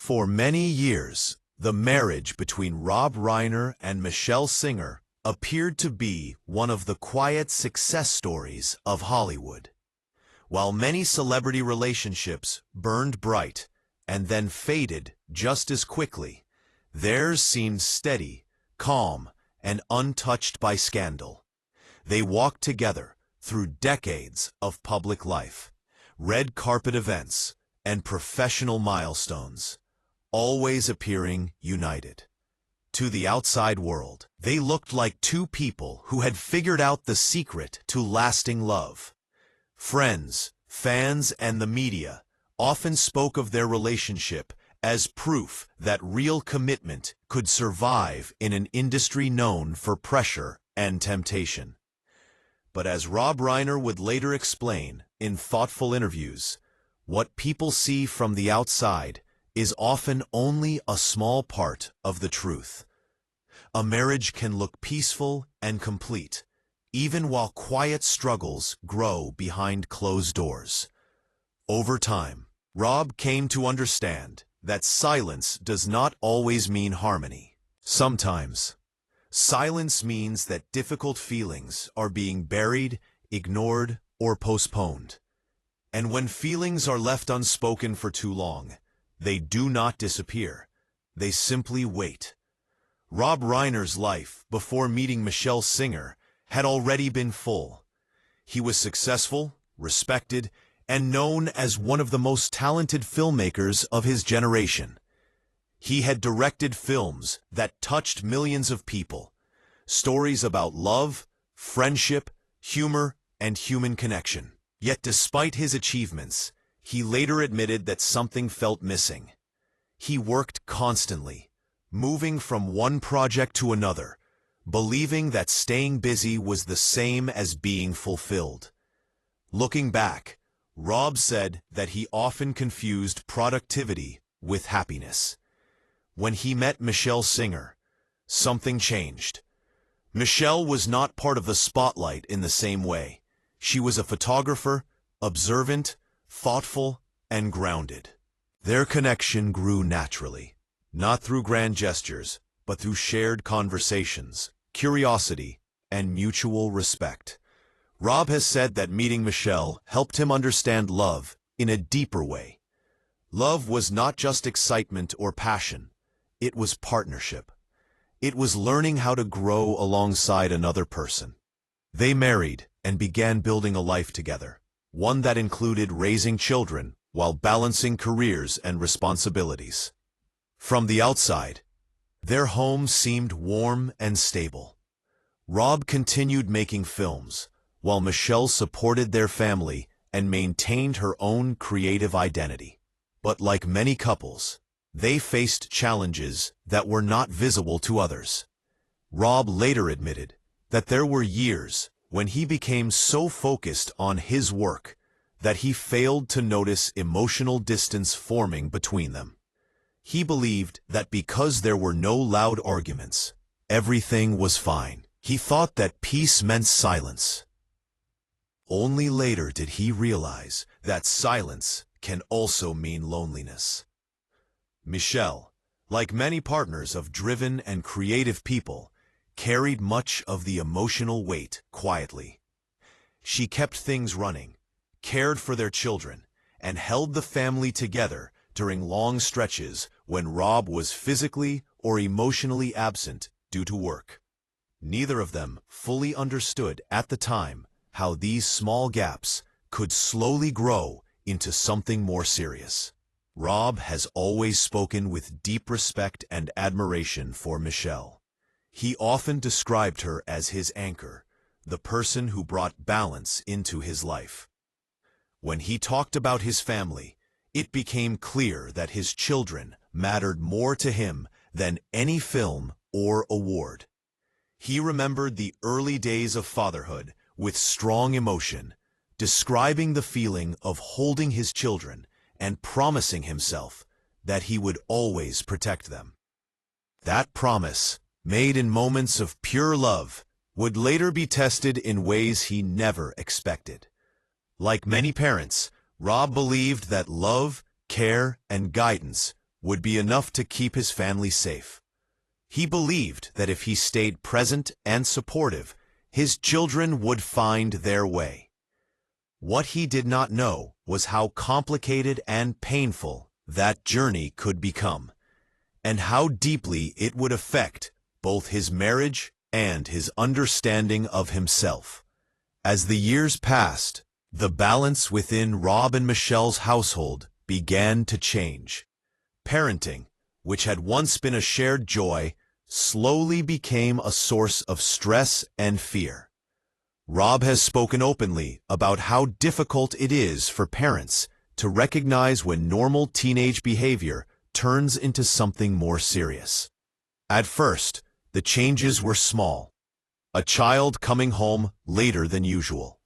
For many years, the marriage between Rob Reiner and Michele Singer appeared to be one of the quiet success stories of Hollywood. While many celebrity relationships burned bright and then faded just as quickly, theirs seemed steady, calm, and untouched by scandal. They walked together through decades of public life, red carpet events, and professional milestones, always appearing united. To the outside world, they looked like two people who had figured out the secret to lasting love. Friends, fans, and the media often spoke of their relationship as proof that real commitment could survive in an industry known for pressure and temptation. But as Rob Reiner would later explain in thoughtful interviews, what people see from the outside is often only a small part of the truth. A marriage can look peaceful and complete, even while quiet struggles grow behind closed doors. Over time, Rob came to understand that silence does not always mean harmony. Sometimes, silence means that difficult feelings are being buried, ignored, or postponed. And when feelings are left unspoken for too long, they do not disappear. They simply wait. Rob Reiner's life before meeting Michele Singer had already been full. He was successful, respected, and known as one of the most talented filmmakers of his generation. He had directed films that touched millions of people, stories about love, friendship, humor, and human connection. Yet despite his achievements, he later admitted that something felt missing. He worked constantly, moving from one project to another, believing that staying busy was the same as being fulfilled. Looking back, Rob said that he often confused productivity with happiness. When he met Michele Singer, something changed. Michele was not part of the spotlight in the same way. She was a photographer, observant, thoughtful, and grounded. Their connection grew naturally, not through grand gestures, but through shared conversations, curiosity, and mutual respect. Rob has said that meeting Michele helped him understand love in a deeper way. Love was not just excitement or passion, it was partnership. It was learning how to grow alongside another person. They married and began building a life together, one that included raising children while balancing careers and responsibilities. From the outside, their home seemed warm and stable. Rob continued making films, while Michele supported their family and maintained her own creative identity. But like many couples, they faced challenges that were not visible to others. Rob later admitted that there were years when he became so focused on his work that he failed to notice emotional distance forming between them. He believed that because there were no loud arguments, everything was fine. He thought that peace meant silence. Only later did he realize that silence can also mean loneliness. Michele, like many partners of driven and creative people, carried much of the emotional weight quietly. She kept things running, cared for their children, and held the family together during long stretches when Rob was physically or emotionally absent due to work. Neither of them fully understood at the time how these small gaps could slowly grow into something more serious. Rob has always spoken with deep respect and admiration for Michele. He often described her as his anchor, the person who brought balance into his life. When he talked about his family, it became clear that his children mattered more to him than any film or award. He remembered the early days of fatherhood with strong emotion, describing the feeling of holding his children and promising himself that he would always protect them. That promise, made in moments of pure love, would later be tested in ways he never expected. Like many parents, Rob believed that love, care, and guidance would be enough to keep his family safe. He believed that if he stayed present and supportive, his children would find their way. What he did not know was how complicated and painful that journey could become, and how deeply it would affect both his marriage and his understanding of himself. As the years passed, the balance within Rob and Michele's household began to change. Parenting, which had once been a shared joy, slowly became a source of stress and fear. Rob has spoken openly about how difficult it is for parents to recognize when normal teenage behavior turns into something more serious. At first, the changes were small. A child coming home later than usual.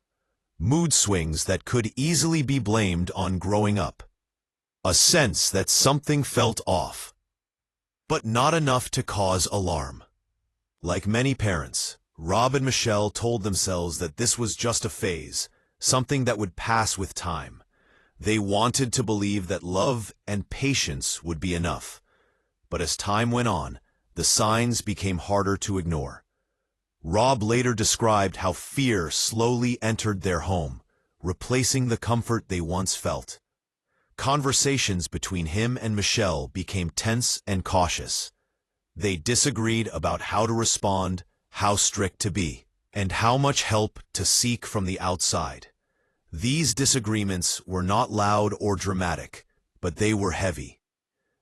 Mood swings that could easily be blamed on growing up. A sense that something felt off, but not enough to cause alarm. Like many parents, Rob and Michele told themselves that this was just a phase, something that would pass with time. They wanted to believe that love and patience would be enough. But as time went on, the signs became harder to ignore. Rob later described how fear slowly entered their home, replacing the comfort they once felt. Conversations between him and Michele became tense and cautious. They disagreed about how to respond, how strict to be, and how much help to seek from the outside. These disagreements were not loud or dramatic, but they were heavy.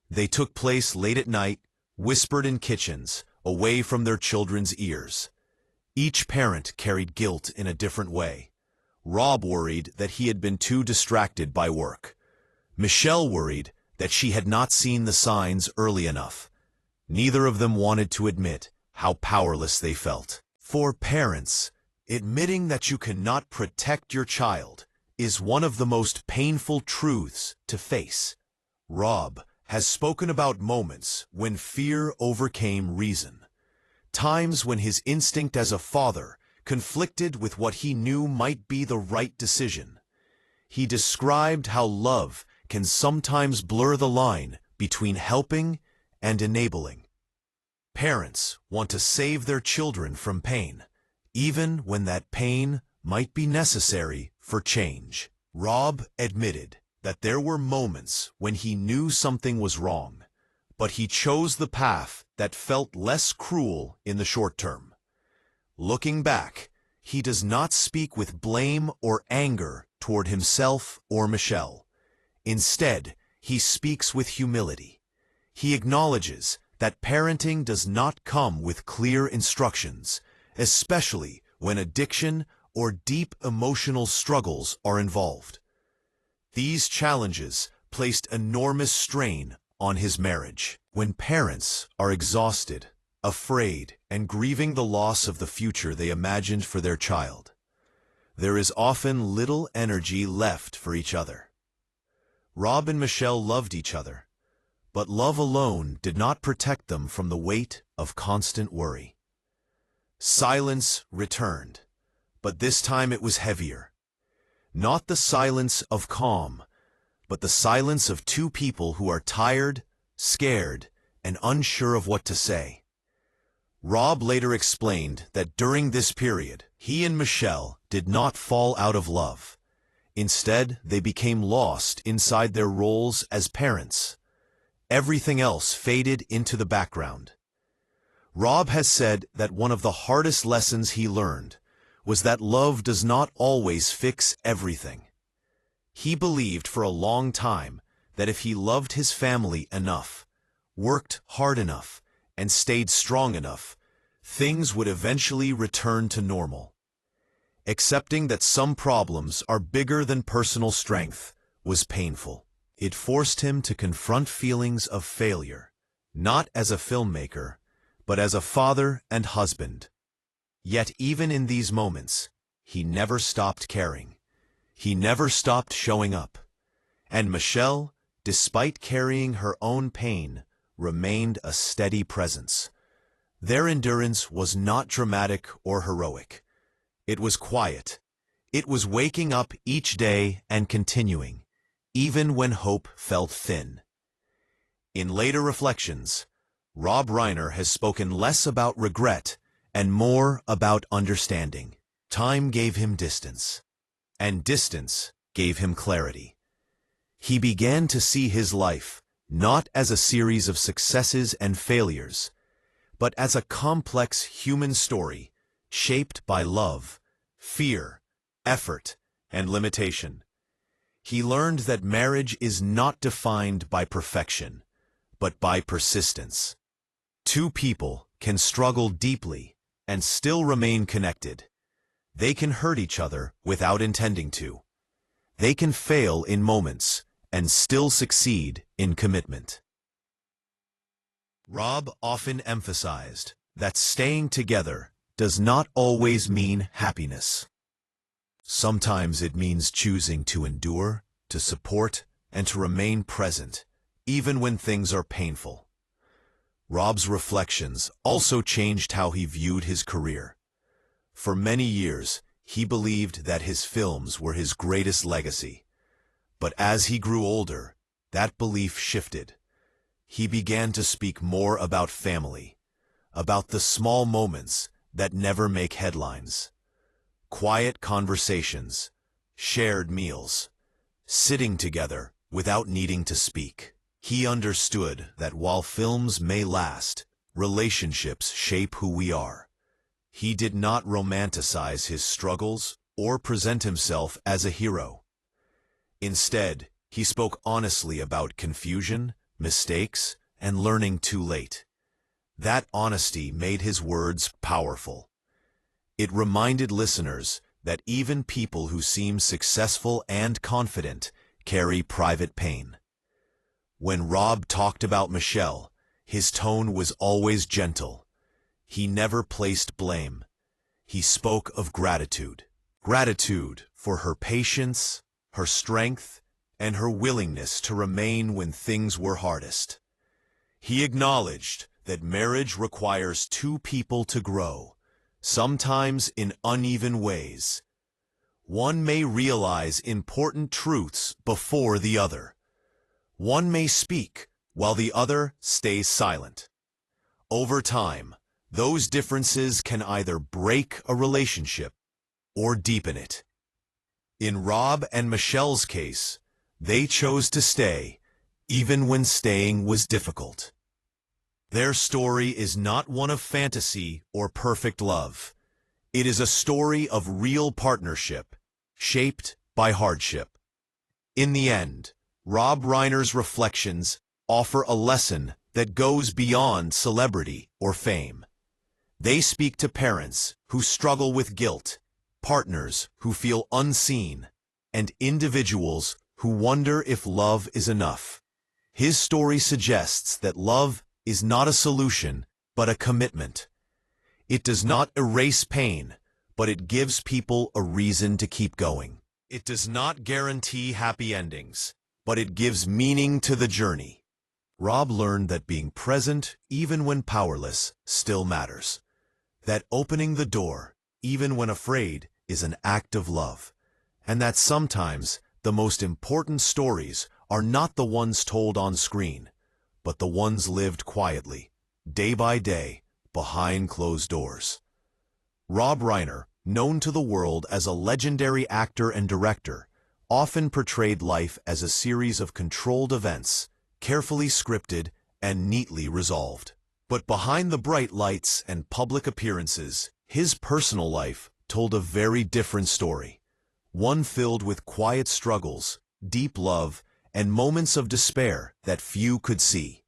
They took place late at night, whispered in kitchens, away from their children's ears. Each parent carried guilt in a different way. Rob worried that he had been too distracted by work. Michele worried that she had not seen the signs early enough. Neither of them wanted to admit how powerless they felt. For parents, admitting that you cannot protect your child is one of the most painful truths to face. Rob has spoken about moments when fear overcame reason. Times when his instinct as a father conflicted with what he knew might be the right decision. He described how love can sometimes blur the line between helping and enabling. Parents want to save their children from pain, even when that pain might be necessary for change. Rob admitted that there were moments when he knew something was wrong, but he chose the path that felt less cruel in the short term. Looking back, he does not speak with blame or anger toward himself or Michele. Instead, he speaks with humility. He acknowledges that parenting does not come with clear instructions, especially when addiction or deep emotional struggles are involved. These challenges placed enormous strain on his marriage. When parents are exhausted, afraid, and grieving the loss of the future they imagined for their child, there is often little energy left for each other. Rob and Michele loved each other, but love alone did not protect them from the weight of constant worry. Silence returned, but this time it was heavier. Not the silence of calm, but the silence of two people who are tired, scared, and unsure of what to say. Rob later explained that during this period, he and Michele did not fall out of love. Instead, they became lost inside their roles as parents. Everything else faded into the background. Rob has said that one of the hardest lessons he learned was that love does not always fix everything. He believed for a long time that if he loved his family enough, worked hard enough, and stayed strong enough, things would eventually return to normal. Accepting that some problems are bigger than personal strength was painful. It forced him to confront feelings of failure, not as a filmmaker, but as a father and husband. Yet even in these moments, he never stopped caring. He never stopped showing up. And Michele, despite carrying her own pain, remained a steady presence. Their endurance was not dramatic or heroic. It was quiet. It was waking up each day and continuing, even when hope felt thin. In later reflections, Rob Reiner has spoken less about regret and more about understanding. Time gave him distance, and distance gave him clarity. He began to see his life not as a series of successes and failures, but as a complex human story shaped by love, fear, effort, and limitation. He learned that marriage is not defined by perfection, but by persistence. Two people can struggle deeply and still remain connected. They can hurt each other without intending to. They can fail in moments and still succeed in commitment. Rob often emphasized that staying together does not always mean happiness. Sometimes it means choosing to endure, to support, and to remain present, even when things are painful. Rob's reflections also changed how he viewed his career. For many years, he believed that his films were his greatest legacy. But as he grew older, that belief shifted. He began to speak more about family, about the small moments that never make headlines. Quiet conversations, shared meals, sitting together without needing to speak. He understood that while films may last, relationships shape who we are. He did not romanticize his struggles or present himself as a hero. Instead, he spoke honestly about confusion, mistakes, and learning too late. That honesty made his words powerful. It reminded listeners that even people who seem successful and confident carry private pain. When Rob talked about Michele, his tone was always gentle. He never placed blame. He spoke of gratitude. Gratitude for her patience, her strength, and her willingness to remain when things were hardest. He acknowledged that marriage requires two people to grow, sometimes in uneven ways. One may realize important truths before the other. One may speak while the other stays silent. Over time, those differences can either break a relationship or deepen it. In Rob and Michele's case, they chose to stay, even when staying was difficult. Their story is not one of fantasy or perfect love. It is a story of real partnership, shaped by hardship. In the end, Rob Reiner's reflections offer a lesson that goes beyond celebrity or fame. They speak to parents who struggle with guilt, partners who feel unseen, and individuals who wonder if love is enough. His story suggests that love is not a solution, but a commitment. It does not erase pain, but it gives people a reason to keep going. It does not guarantee happy endings, but it gives meaning to the journey. Rob learned that being present, even when powerless, still matters. That opening the door, even when afraid, is an act of love. And that sometimes the most important stories are not the ones told on screen, but the ones lived quietly, day by day, behind closed doors. Rob Reiner, known to the world as a legendary actor and director, often portrayed life as a series of controlled events, carefully scripted and neatly resolved. But behind the bright lights and public appearances, his personal life told a very different story. One filled with quiet struggles, deep love, and moments of despair that few could see.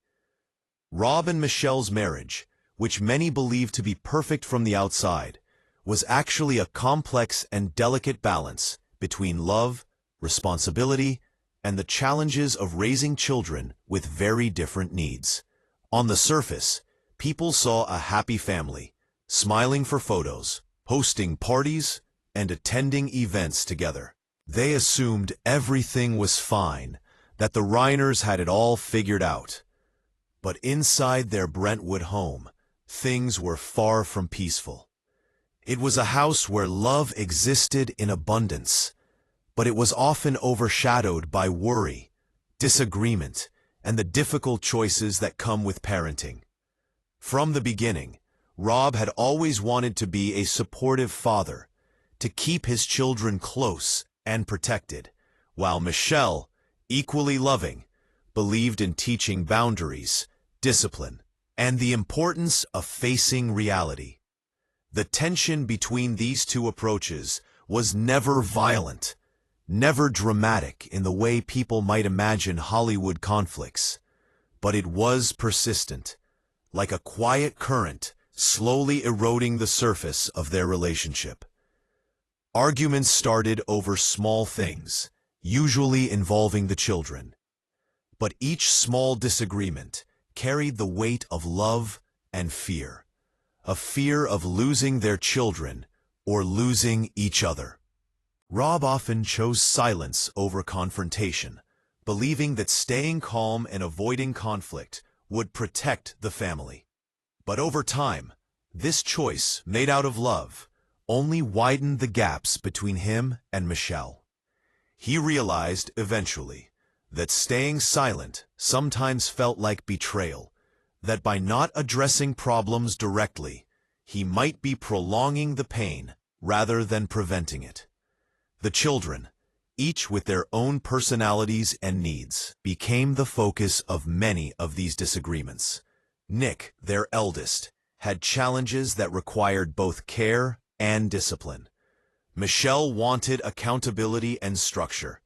Rob and Michele's marriage, which many believe to be perfect from the outside, was actually a complex and delicate balance between love, responsibility, and the challenges of raising children with very different needs. On the surface, people saw a happy family, smiling for photos, hosting parties, and attending events together. They assumed everything was fine, that the Reiners had it all figured out. But inside their Brentwood home, things were far from peaceful. It was a house where love existed in abundance, but it was often overshadowed by worry, disagreement, and the difficult choices that come with parenting. From the beginning, Rob had always wanted to be a supportive father, to keep his children close and protected, while Michele, equally loving, believed in teaching boundaries, discipline, and the importance of facing reality. The tension between these two approaches was never violent, never dramatic in the way people might imagine Hollywood conflicts, but it was persistent, like a quiet current slowly eroding the surface of their relationship. Arguments started over small things, usually involving the children. But each small disagreement carried the weight of love and fear, a fear of losing their children or losing each other. Rob often chose silence over confrontation, believing that staying calm and avoiding conflict would protect the family. But over time, this choice, made out of love, only widened the gaps between him and Michele. He realized eventually that staying silent sometimes felt like betrayal, that by not addressing problems directly, he might be prolonging the pain rather than preventing it. The children, each with their own personalities and needs, became the focus of many of these disagreements. Nick, their eldest, had challenges that required both care and discipline. Michele wanted accountability and structure,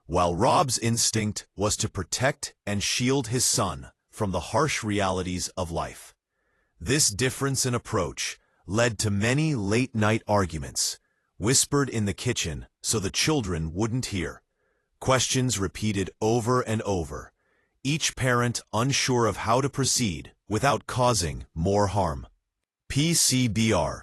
while Rob's instinct was to protect and shield his son from the harsh realities of life. This difference in approach led to many late-night arguments, whispered in the kitchen so the children wouldn't hear, questions repeated over and over, each parent unsure of how to proceed without causing more harm. PCBR